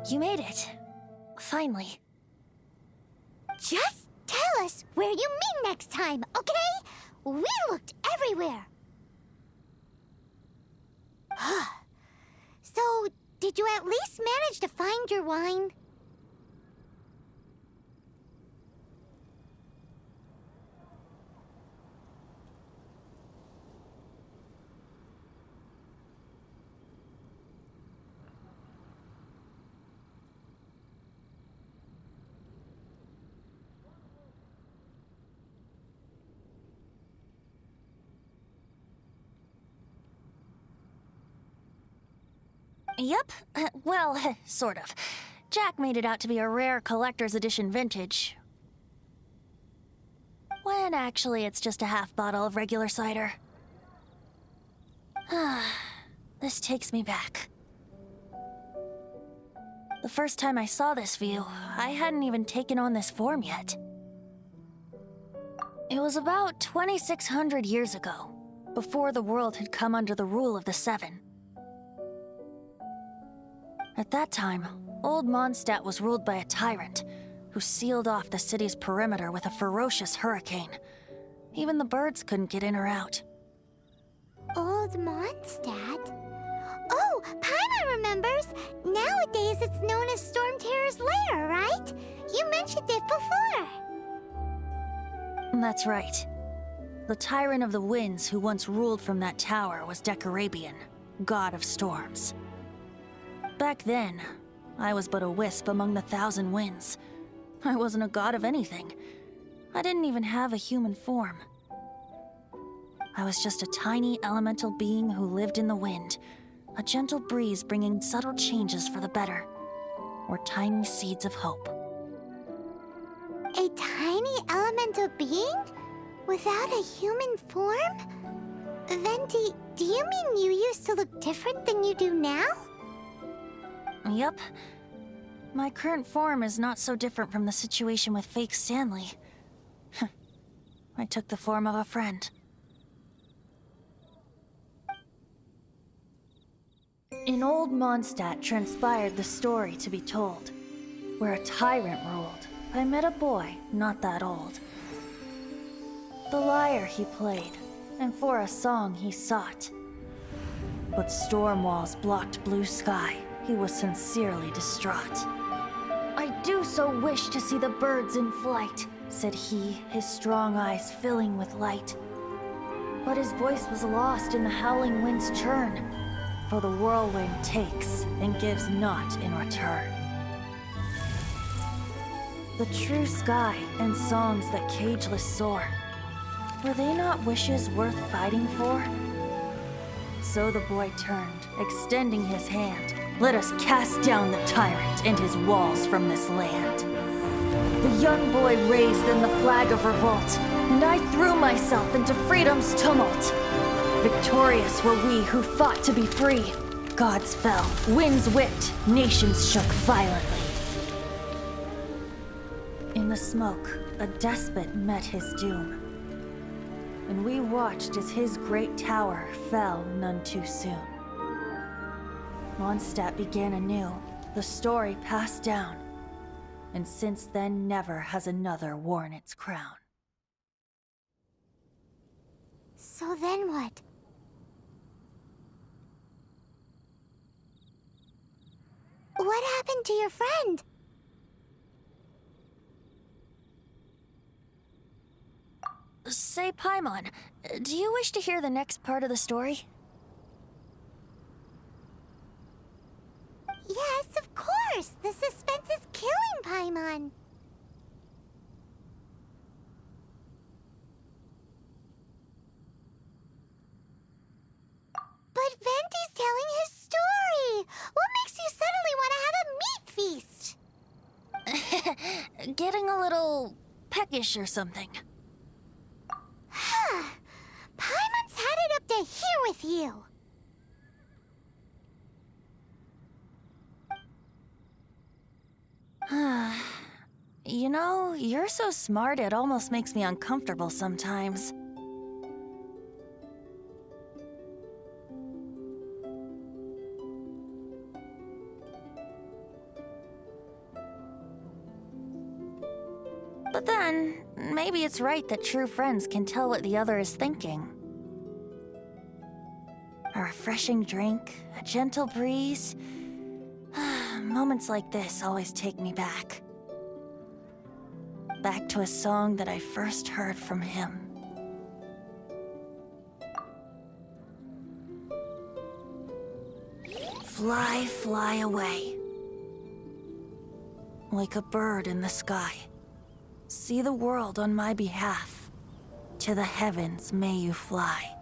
You made it. Finally. Just tell us where you meet next time, okay? We looked everywhere. So, did you at least manage to find your wine? Yep. Well, sort of. Jack made it out to be a rare collector's edition vintage. When actually it's just a half bottle of regular cider. This takes me back. The first time I saw this view, I hadn't even taken on this form yet. It was about 2,600 years ago, before the world had come under the rule of the Seven. At that time, Old Mondstadt was ruled by a tyrant who sealed off the city's perimeter with a ferocious hurricane. Even the birds couldn't get in or out. Old Mondstadt? Oh, Paimon remembers! Nowadays it's known as Storm Terror's lair, right? You mentioned it before. That's right. The Tyrant of the Winds who once ruled from that tower was Decarabian, god of storms. Back then, I was but a wisp among the thousand winds. I wasn't a god of anything. I didn't even have a human form. I was just a tiny elemental being who lived in the wind, a gentle breeze bringing subtle changes for the better, or tiny seeds of hope. A tiny elemental being? Without a human form? Venti, do you mean you used to look different than you do now? Yup. My current form is not so different from the situation with fake Stanley. I took the form of a friend. In Old Mondstadt transpired the story to be told, where a tyrant ruled. I met a boy not that old. The lyre he played, and for a song he sought. But storm walls blocked blue sky. He was sincerely distraught. I do so wish to see the birds in flight, said he, his strong eyes filling with light. But his voice was lost in the howling wind's churn, for the whirlwind takes and gives not in return. The true sky and songs that cageless soar, were they not wishes worth fighting for? So the boy turned, extending his hand. Let us cast down the tyrant and his walls from this land. The young boy raised then the flag of revolt, and I threw myself into freedom's tumult. Victorious were we who fought to be free. Gods fell, winds whipped, nations shook violently. In the smoke, a despot met his doom, and we watched as his great tower fell none too soon. Mondstadt began anew, the story passed down, and since then never has another worn its crown. So then what? What happened to your friend? Say, Paimon, do you wish to hear the next part of the story? Yes, of course! The suspense is killing Paimon! But Venti's telling his story! What makes you suddenly want to have a meat feast? Getting a little peckish or something. Paimon's had it up to here with you! You know, you're so smart it almost makes me uncomfortable sometimes. But then, maybe it's right that true friends can tell what the other is thinking. A refreshing drink, a gentle breeze. Moments like this always take me back. Back to a song that I first heard from him. Fly, fly away. Like a bird in the sky. See the world on my behalf. To the heavens may you fly.